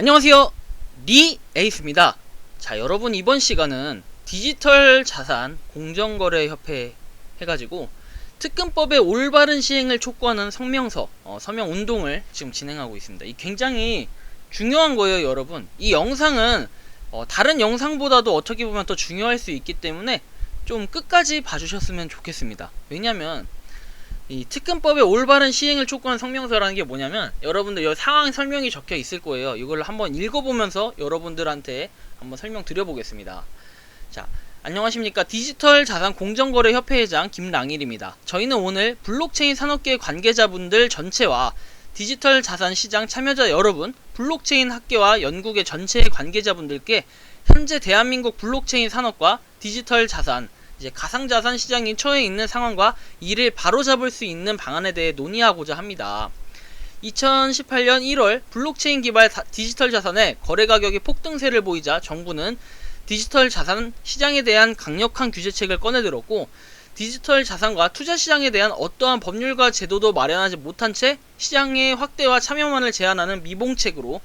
안녕하세요, 리 에이스입니다. 자, 여러분, 이번 시간은 디지털 자산 공정거래 협회 해가지고 특근법의 올바른 시행을 촉구하는 성명서, 서명 운동을 지금 진행하고 있습니다. 이 굉장히 중요한 거예요, 여러분. 이 영상은 다른 영상보다도 어떻게 보면 더 중요할 수 있기 때문에 좀 끝까지 봐주셨으면 좋겠습니다. 왜냐면 이 특근법의 올바른 시행을 촉구하는 성명서라는 게 뭐냐면, 여러분들 이 상황 설명이 적혀 있을 거예요. 이걸 한번 읽어보면서 여러분들한테 한번 설명 드려보겠습니다. 자, 안녕하십니까. 디지털 자산 공정거래 협회 회장 김랑일입니다. 저희는 오늘 블록체인 산업계 관계자분들 전체와 디지털 자산 시장 참여자 여러분, 블록체인 학계와 연구계 전체의 관계자분들께 현재 대한민국 블록체인 산업과 디지털 자산, 이제 가상자산 시장이 처해 있는 상황과 이를 바로잡을 수 있는 방안에 대해 논의하고자 합니다. 2018년 1월 블록체인 기반 디지털 자산의 거래 가격이 폭등세를 보이자 정부는 디지털 자산 시장에 대한 강력한 규제책을 꺼내들었고, 디지털 자산과 투자 시장에 대한 어떠한 법률과 제도도 마련하지 못한 채 시장의 확대와 참여만을 제한하는 미봉책으로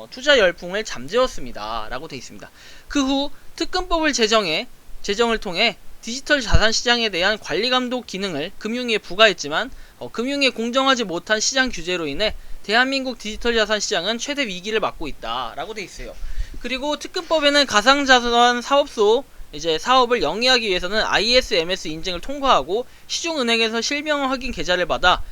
투자 열풍을 잠재웠습니다. 라고 되어 있습니다. 그 후 특근법을 제정을 통해 디지털 자산 시장에 대한 관리 감독 기능을 금융위에 부과했지만 금융위에 공정하지 못한 시장 규제로 인해 대한민국 디지털 자산 시장은 최대 위기를 맞고 있다 라고 되어 있어요. 그리고 특근법에는 가상자산 사업소 이제 사업을 영위하기 위해서는 ISMS 인증을 통과하고 시중은행에서 실명 확인 계좌를 받아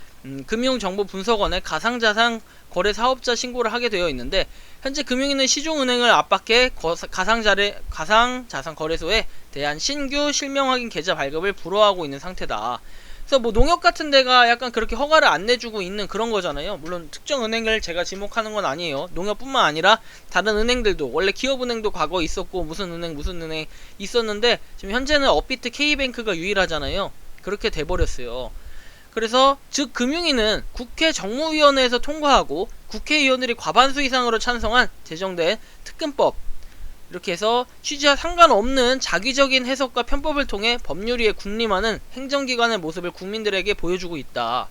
금융정보분석원에 가상자산 거래 사업자 신고를 하게 되어 있는데, 현재 금융위는 시중은행을 압박해 가상자산 거래소에 대한 신규 실명 확인 계좌 발급을 불허하고 있는 상태다. 그래서 뭐 농협 같은 데가 약간 그렇게 허가를 안 내주고 있는 그런 거잖아요. 물론 특정 은행을 제가 지목하는 건 아니에요. 농협뿐만 아니라 다른 은행들도, 원래 기업은행도 과거에 있었고 무슨 은행 있었는데 지금 현재는 업비트 K뱅크가 유일하잖아요. 그렇게 돼버렸어요. 그래서 즉 금융위는 국회 정무위원회에서 통과하고 국회의원들이 과반수 이상으로 찬성한 제정된 특근법, 이렇게 해서 취지와 상관없는 자기적인 해석과 편법을 통해 법률위에 군림하는 행정기관의 모습을 국민들에게 보여주고 있다.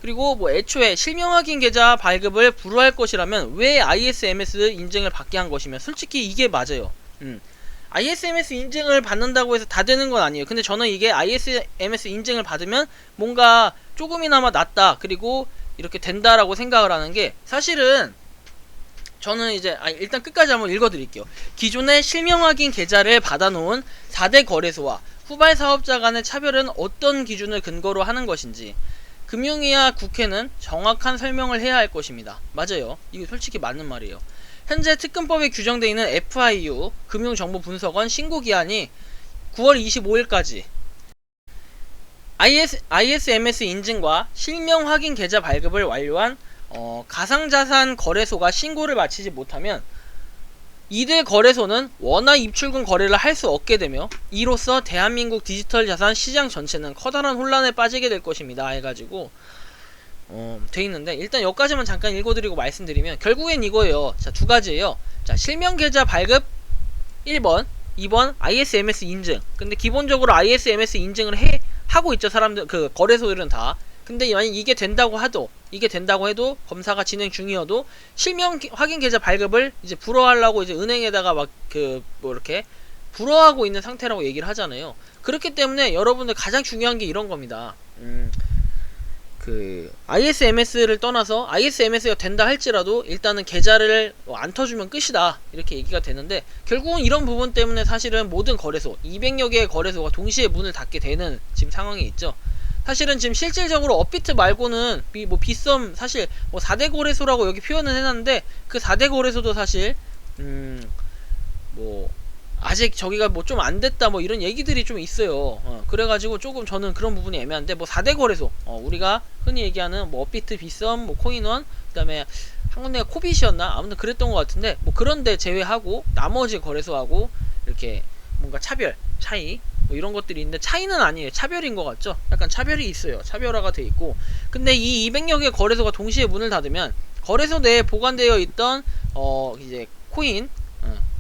그리고 뭐 애초에 실명 확인 계좌 발급을 불허할 것이라면 왜 ISMS 인증을 받게 한 것이며, 솔직히 이게 맞아요. ISMS 인증을 받는다고 해서 다 되는 건 아니에요. 근데 저는 이게 ISMS 인증을 받으면 뭔가 조금이나마 낫다, 그리고 이렇게 된다라고 생각을 하는 게, 사실은 저는 이제 일단 끝까지 한번 읽어드릴게요. 기존의 실명 확인 계좌를 받아놓은 4대 거래소와 후발 사업자 간의 차별은 어떤 기준을 근거로 하는 것인지 금융위와 국회는 정확한 설명을 해야 할 것입니다. 맞아요. 이거 솔직히 맞는 말이에요. 현재 특근법에 규정되어 있는 FIU 금융정보분석원 신고기한이 9월 25일까지 ISMS 인증과 실명 확인 계좌 발급을 완료한 가상자산 거래소가 신고를 마치지 못하면 이들 거래소는 원화 입출금 거래를 할 수 없게 되며, 이로써 대한민국 디지털 자산 시장 전체는 커다란 혼란에 빠지게 될 것입니다. 해가지고 돼 있는데, 일단 여기까지만 잠깐 읽어드리고 말씀드리면 결국엔 이거예요. 자, 두 가지예요. 자, 실명 계좌 발급 1번, 2번 ISMS 인증. 근데 기본적으로 ISMS 인증을 하고 있죠, 사람들, 그 거래소들은 다. 근데 만약 이게 된다고 해도 검사가 진행 중이어도 실명 확인 계좌 발급을 이제 불허하려고 이제 은행에다가 막 이렇게 불허하고 있는 상태라고 얘기를 하잖아요. 그렇기 때문에 여러분들 가장 중요한 게 이런 겁니다. ISMS를 떠나서 ISMS가 된다 할지라도 일단은 계좌를 안 터주면 끝이다, 이렇게 얘기가 되는데, 결국은 이런 부분 때문에 사실은 모든 거래소 200여 개의 거래소가 동시에 문을 닫게 되는 지금 상황이 있죠. 사실은 지금 실질적으로 업비트 말고는 비썸 사실 4대 거래소라고 여기 표현을 해놨는데, 그 4대 거래소도 사실 아직 저기가 좀 안 됐다 이런 얘기들이 좀 있어요. 그래가지고 조금 저는 그런 부분이 애매한데, 4대 거래소, 우리가 흔히 얘기하는 업비트, 비썸, 코인원, 그 다음에 한 군데가 코빗이었나? 아무튼 그랬던 것 같은데, 그런데 제외하고 나머지 거래소하고 이렇게 뭔가 차이 이런 것들이 있는데, 차이는 아니에요. 차별인 것 같죠? 약간 차별이 있어요. 차별화가 돼 있고. 근데 이 200여 개 거래소가 동시에 문을 닫으면 거래소 내에 보관되어 있던 이제 코인,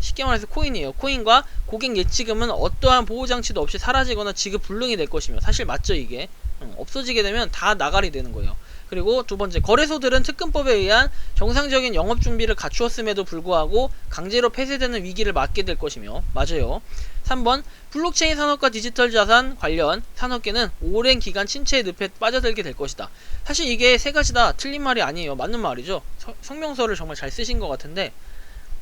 쉽게 말해서 코인이에요. 코인과 고객 예치금은 어떠한 보호장치도 없이 사라지거나 지급 불능이 될 것이며, 사실 맞죠 이게? 없어지게 되면 다 나가리 되는 거예요. 그리고 두 번째, 거래소들은 특근법에 의한 정상적인 영업 준비를 갖추었음에도 불구하고 강제로 폐쇄되는 위기를 맞게 될 것이며, 맞아요. 3번, 블록체인 산업과 디지털 자산 관련 산업계는 오랜 기간 침체의 늪에 빠져들게 될 것이다. 사실 이게 세 가지 다 틀린 말이 아니에요. 맞는 말이죠. 성명서를 정말 잘 쓰신 것 같은데,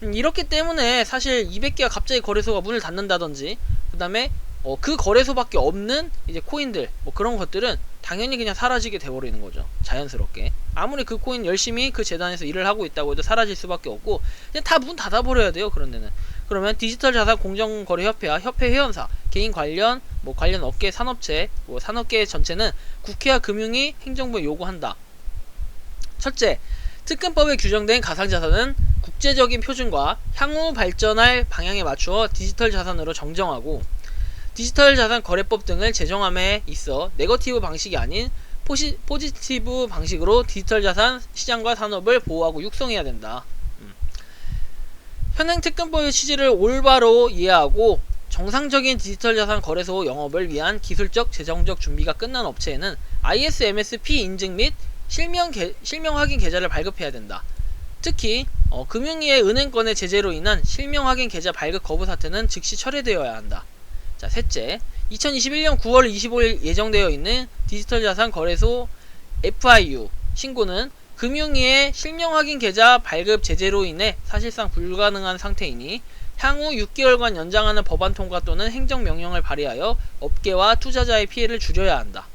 이렇기 때문에 사실 200개가 갑자기 거래소가 문을 닫는다든지, 그 다음에 그 거래소밖에 없는 이제 코인들 뭐 그런 것들은 당연히 그냥 사라지게 돼버리는 거죠. 자연스럽게. 아무리 그 코인 열심히 그 재단에서 일을 하고 있다고 해도 사라질 수밖에 없고, 그냥 다 문 닫아버려야 돼요. 그런 데는. 그러면 디지털 자산 공정거래협회와 협회 회원사, 개인 관련 뭐 관련 업계 산업체, 뭐 산업계 전체는 국회와 금융위 행정부에 요구한다. 첫째, 특근법에 규정된 가상자산은 국제적인 표준과 향후 발전할 방향에 맞추어 디지털 자산으로 정정하고, 디지털 자산 거래법 등을 제정함에 있어 네거티브 방식이 아닌 포지티브 방식으로 디지털 자산 시장과 산업을 보호하고 육성해야 된다. 현행 특근법의 취지를 올바로 이해하고 정상적인 디지털 자산 거래소 영업을 위한 기술적, 재정적 준비가 끝난 업체에는 ISMS-P 인증 및 실명 확인 계좌를 발급해야 된다. 특히 금융위의 은행권의 제재로 인한 실명 확인 계좌 발급 거부 사태는 즉시 철회되어야 한다. 자, 셋째, 2021년 9월 25일 예정되어 있는 디지털 자산 거래소 FIU 신고는 금융위의 실명 확인 계좌 발급 제재로 인해 사실상 불가능한 상태이니 향후 6개월간 연장하는 법안 통과 또는 행정명령을 발의하여 업계와 투자자의 피해를 줄여야 한다.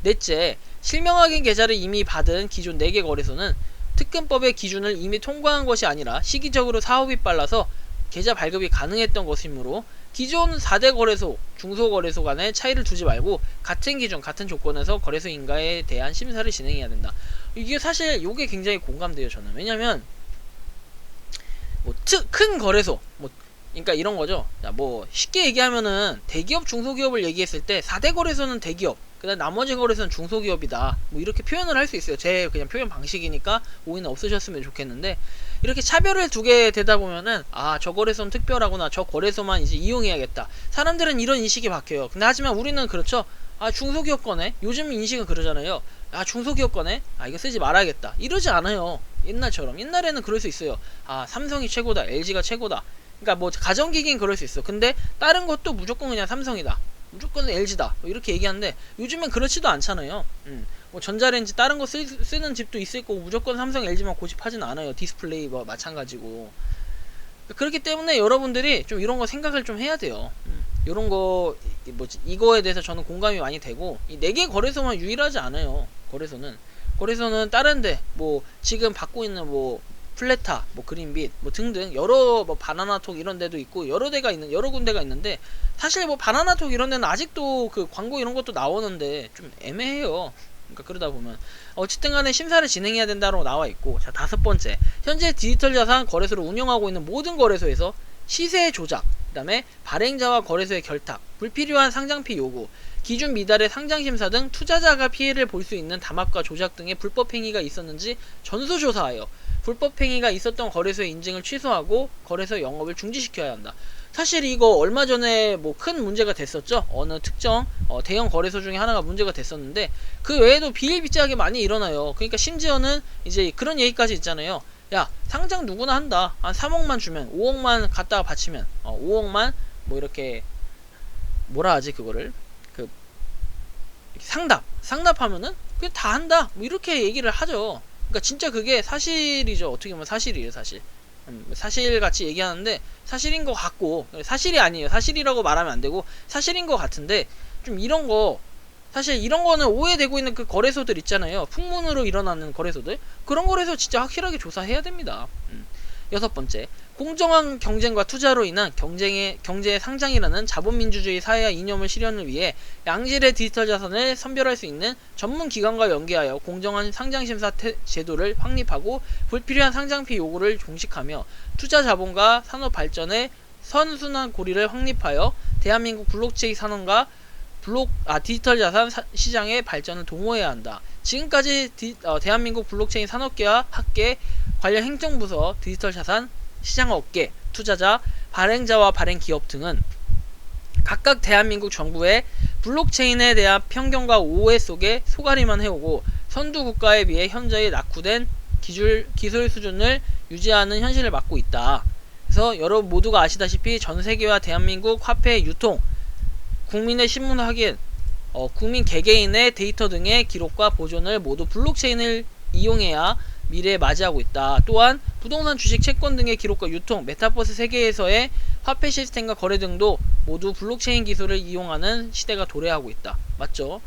넷째, 실명 확인 계좌를 이미 받은 기존 4개 거래소는 특근법의 기준을 이미 통과한 것이 아니라 시기적으로 사업이 빨라서 계좌 발급이 가능했던 것이므로 기존 4대 거래소, 중소거래소 간의 차이를 두지 말고 같은 기준, 같은 조건에서 거래소 인가에 대한 심사를 진행해야 된다. 이게 사실 요게 굉장히 공감돼요, 저는. 왜냐면 큰 거래소, 그러니까 이런 거죠. 자, 쉽게 얘기하면은 대기업, 중소기업을 얘기했을 때 4대 거래소는 대기업, 그다음 나머지 거래소는 중소기업이다. 이렇게 표현을 할 수 있어요. 제 그냥 표현 방식이니까 오해는 없으셨으면 좋겠는데, 이렇게 차별을 두게 되다 보면은 저 거래소는 특별하구나, 저 거래소만 이제 이용해야겠다. 사람들은 이런 인식이 바뀌어요. 근데 하지만 우리는 그렇죠. 중소기업 거네. 요즘 인식은 그러잖아요. 중소기업 거네. 이거 쓰지 말아야겠다. 이러지 않아요. 옛날처럼. 옛날에는 그럴 수 있어요. 삼성이 최고다, LG가 최고다. 그러니까 가전기기는 그럴 수 있어. 근데 다른 것도 무조건 그냥 삼성이다, 무조건 LG다, 이렇게 얘기하는데 요즘엔 그렇지도 않잖아요. 전자레인지 다른 거 쓰는 집도 있을 거고 무조건 삼성, LG만 고집하진 않아요. 디스플레이 마찬가지고. 그렇기 때문에 여러분들이 좀 이런 거 생각을 좀 해야 돼요. 이런 거 이거에 대해서 저는 공감이 많이 되고, 이 4개 거래소만 유일하지 않아요. 거래소는 다른데 지금 받고 있는 플레타, 그린빗, 등등 여러 바나나톡 이런 데도 있고 여러 군데가 있는데, 사실 바나나톡 이런 데는 아직도 그 광고 이런 것도 나오는데 좀 애매해요. 그러니까 그러다 보면 어쨌든 간에 심사를 진행해야 된다고 나와 있고. 자, 5번째, 현재 디지털 자산 거래소를 운영하고 있는 모든 거래소에서 시세 조작, 그 다음에 발행자와 거래소의 결탁, 불필요한 상장피 요구, 기준 미달의 상장심사 등 투자자가 피해를 볼 수 있는 담합과 조작 등의 불법행위가 있었는지 전수조사하여 불법행위가 있었던 거래소의 인증을 취소하고 거래소 영업을 중지시켜야 한다. 사실 이거 얼마 전에 큰 문제가 됐었죠. 어느 특정 대형 거래소 중에 하나가 문제가 됐었는데, 그 외에도 비일비재하게 많이 일어나요. 그러니까 심지어는 이제 그런 얘기까지 있잖아요. 야, 상장 누구나 한다. 한 3억만 주면, 5억만 갖다가 바치면 5억만 이렇게 뭐라 하지 그거를, 상납하면은 그냥 다 한다, 이렇게 얘기를 하죠. 그러니까 진짜 그게 사실이죠. 어떻게 보면 사실이에요, 사실. 사실같이 얘기하는데 사실인 것 같고, 사실이 아니에요. 사실이라고 말하면 안 되고 사실인 것 같은데, 좀 이런 거, 사실 이런 거는 오해되고 있는 그 거래소들 있잖아요. 풍문으로 일어나는 거래소들, 그런 거래소 진짜 확실하게 조사해야 됩니다. 6번째, 공정한 경쟁과 투자로 인한 경제의 상장이라는 자본민주주의 사회와 이념을 실현을 위해 양질의 디지털 자산을 선별할 수 있는 전문 기관과 연계하여 공정한 상장심사 제도를 확립하고 불필요한 상장피 요구를 종식하며 투자 자본과 산업 발전의 선순환 고리를 확립하여 대한민국 블록체인 산업과 디지털 자산 시장의 발전을 도모해야 한다. 지금까지 대한민국 블록체인 산업계와 학계, 관련 행정부서, 디지털 자산 시장업계, 투자자, 발행자와 발행기업 등은 각각 대한민국 정부의 블록체인에 대한 편견과 오해 속에 속앓이만 해오고 선두 국가에 비해 현저히 낙후된 기술 수준을 유지하는 현실을 맞고 있다. 그래서 여러분 모두가 아시다시피 전 세계와 대한민국 화폐 유통, 국민의 신문 확인, 국민 개개인의 데이터 등의 기록과 보존을 모두 블록체인을 이용해야 미래에 맞이하고 있다. 또한 부동산, 주식, 채권 등의 기록과 유통, 메타버스 세계에서의 화폐 시스템과 거래 등도 모두 블록체인 기술을 이용하는 시대가 도래하고 있다. 맞죠?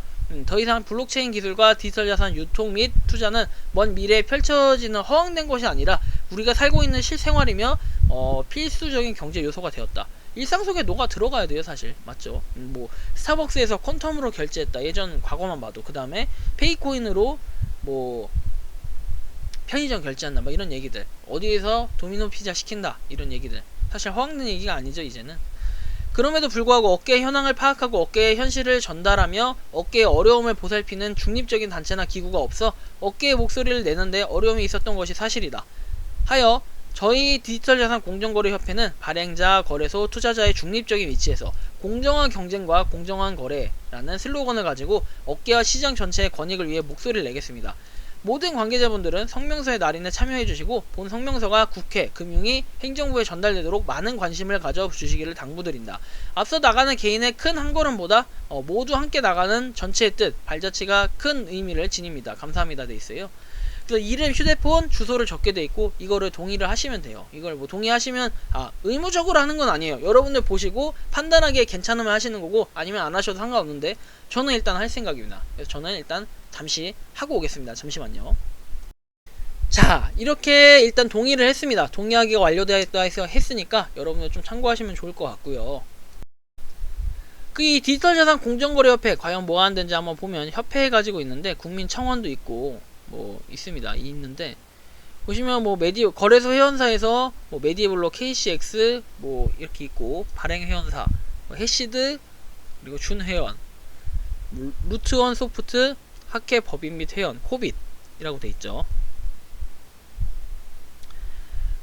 더 이상 블록체인 기술과 디지털 자산 유통 및 투자는 먼 미래에 펼쳐지는 허황된 것이 아니라 우리가 살고 있는 실생활이며 필수적인 경제 요소가 되었다. 일상 속에 녹아 들어가야 돼요, 사실. 맞죠? 뭐 스타벅스에서 퀀텀으로 결제했다. 예전 과거만 봐도. 그 다음에 페이코인으로 뭐 편의점 결제한다. 뭐 이런 얘기들. 어디에서 도미노 피자 시킨다. 이런 얘기들. 사실 허황된 얘기가 아니죠, 이제는. 그럼에도 불구하고 업계의 현황을 파악하고 업계의 현실을 전달하며 업계의 어려움을 보살피는 중립적인 단체나 기구가 없어 업계의 목소리를 내는데 어려움이 있었던 것이 사실이다. 하여 저희 디지털자산 공정거래협회는 발행자, 거래소, 투자자의 중립적인 위치에서 공정한 경쟁과 공정한 거래라는 슬로건을 가지고 업계와 시장 전체의 권익을 위해 목소리를 내겠습니다. 모든 관계자분들은 성명서의 날인에 참여해주시고 본 성명서가 국회, 금융위, 행정부에 전달되도록 많은 관심을 가져주시기를 당부드린다. 앞서 나가는 개인의 큰 한걸음보다 모두 함께 나가는 전체의 뜻, 발자취가 큰 의미를 지닙니다. 감사합니다. 돼 있어요. 그래서 이름, 휴대폰, 주소를 적게 돼 있고 이거를 동의를 하시면 돼요. 이걸 뭐 동의하시면 의무적으로 하는 건 아니에요. 여러분들 보시고 판단하기에 괜찮으면 하시는 거고 아니면 안 하셔도 상관없는데 저는 일단 할 생각입니다. 그래서 저는 일단 잠시 하고 오겠습니다. 잠시만요. 자, 이렇게 일단 동의를 했습니다. 동의하기가 완료되었다 해서 했으니까 여러분들 좀 참고하시면 좋을 것 같고요. 이 디지털자산 공정거래협회 과연 뭐 하는지 한번 보면 협회 가지고 있는데 국민청원도 있고 뭐 있습니다. 있는데 보시면 뭐 거래소 회원사에서 뭐 메디블록, KCX 뭐 이렇게 있고 발행 회원사, 뭐 해시드 그리고 준 회원, 루트원 소프트, 학회 법인 및 회원, 코빗이라고 돼 있죠.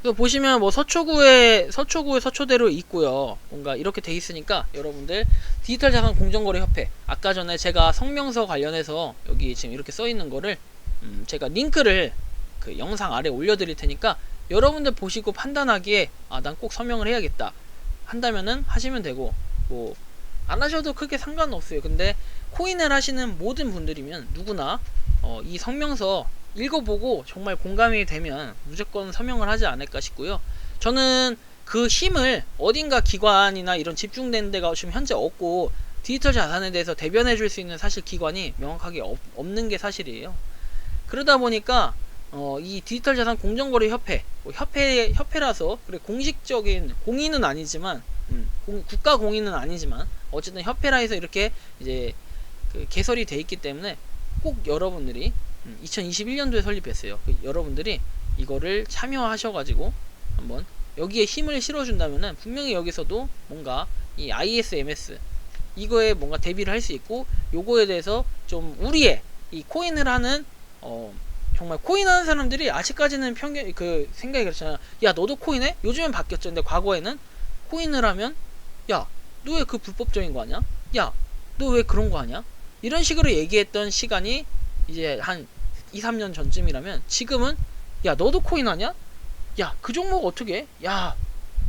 그래서 보시면 뭐 서초구에 서초대로 있고요. 뭔가 이렇게 돼 있으니까 여러분들 디지털 자산 공정거래 협회 아까 전에 제가 성명서 관련해서 여기 지금 이렇게 써 있는 거를 제가 링크를 그 영상 아래 올려드릴 테니까 여러분들 보시고 판단하기에 난 꼭 서명을 해야겠다 한다면은 하시면 되고 뭐 안 하셔도 크게 상관없어요. 근데 코인을 하시는 모든 분들이면 누구나 이 성명서 읽어보고 정말 공감이 되면 무조건 서명을 하지 않을까 싶고요. 저는 그 힘을 어딘가 기관이나 이런 집중된 데가 지금 현재 없고 디지털 자산에 대해서 대변해 줄 수 있는 사실 기관이 명확하게 없는 게 사실이에요. 그러다 보니까 이 디지털 자산 공정거래 협회 협회라서 그래 공식적인 공인은 아니지만 국가 공인은 아니지만 어쨌든 협회라 해서 이렇게 이제 그 개설이 돼 있기 때문에 꼭 여러분들이 2021년도에 설립했어요. 여러분들이 이거를 참여하셔가지고 한번 여기에 힘을 실어준다면은 분명히 여기서도 뭔가 이 ISMS 이거에 뭔가 대비를 할 수 있고 요거에 대해서 좀 우리의 이 코인을 하는 정말 코인 하는 사람들이 아직까지는 그 생각이 그렇잖아. 야 너도 코인해? 요즘엔 바뀌었죠. 근데 과거에는 코인을 하면 야 너 왜 그 불법적인 거 하냐? 야 너 왜 그런 거 하냐? 이런 식으로 얘기했던 시간이 이제 한 2, 3년 전쯤이라면 지금은 야 너도 코인 하냐? 야 그 종목 어떻게 해? 야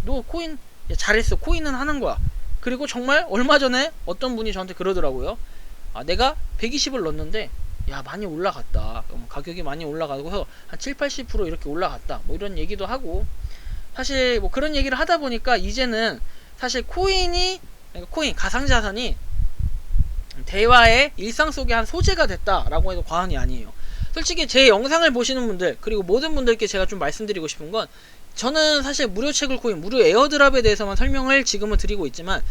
너 코인 야, 잘했어. 코인은 하는 거야. 그리고 정말 얼마 전에 어떤 분이 저한테 그러더라고요. 내가 120을 넣었는데 야 많이 올라갔다. 가격이 많이 올라가고서 한 7, 80% 이렇게 올라갔다. 뭐 이런 얘기도 하고 사실 뭐 그런 얘기를 하다 보니까 이제는 사실 코인 가상자산이 대화의 일상 속의 한 소재가 됐다라고 해도 과언이 아니에요. 솔직히 제 영상을 보시는 분들 그리고 모든 분들께 제가 좀 말씀드리고 싶은 건 저는 사실 무료 채굴 코인, 무료 에어드랍에 대해서만 설명을 지금은 드리고 있지만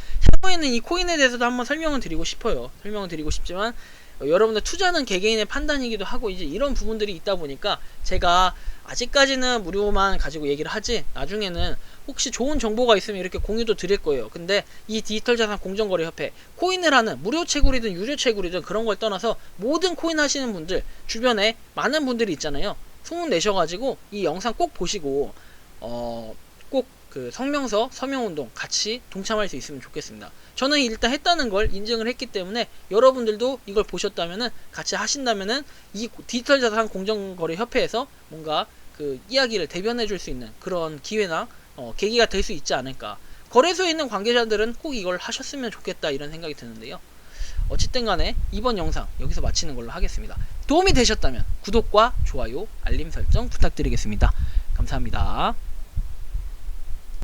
향후에는 이 코인에 대해서도 한번 설명을 드리고 싶어요. 설명을 드리고 싶지만 여러분들 투자는 개개인의 판단이기도 하고 이제 이런 부분들이 있다 보니까 제가 아직까지는 무료만 가지고 얘기를 하지 나중에는 혹시 좋은 정보가 있으면 이렇게 공유도 드릴 거예요. 근데 이 디지털 자산 공정거래 협회 코인을 하는 무료 채굴이든 유료 채굴이든 그런 걸 떠나서 모든 코인 하시는 분들 주변에 많은 분들이 있잖아요. 소문 내셔가지고 이 영상 꼭 보시고 꼭 그 성명서 서명운동 같이 동참할 수 있으면 좋겠습니다. 저는 일단 했다는 걸 인증을 했기 때문에 여러분들도 이걸 보셨다면은 같이 하신다면은 이 디지털 자산 공정거래 협회에서 뭔가 그 이야기를 대변해 줄 수 있는 그런 기회나 계기가 될 수 있지 않을까. 거래소에 있는 관계자들은 꼭 이걸 하셨으면 좋겠다 이런 생각이 드는데요. 어쨌든 간에 이번 영상 여기서 마치는 걸로 하겠습니다. 도움이 되셨다면 구독과 좋아요, 알림 설정 부탁드리겠습니다. 감사합니다.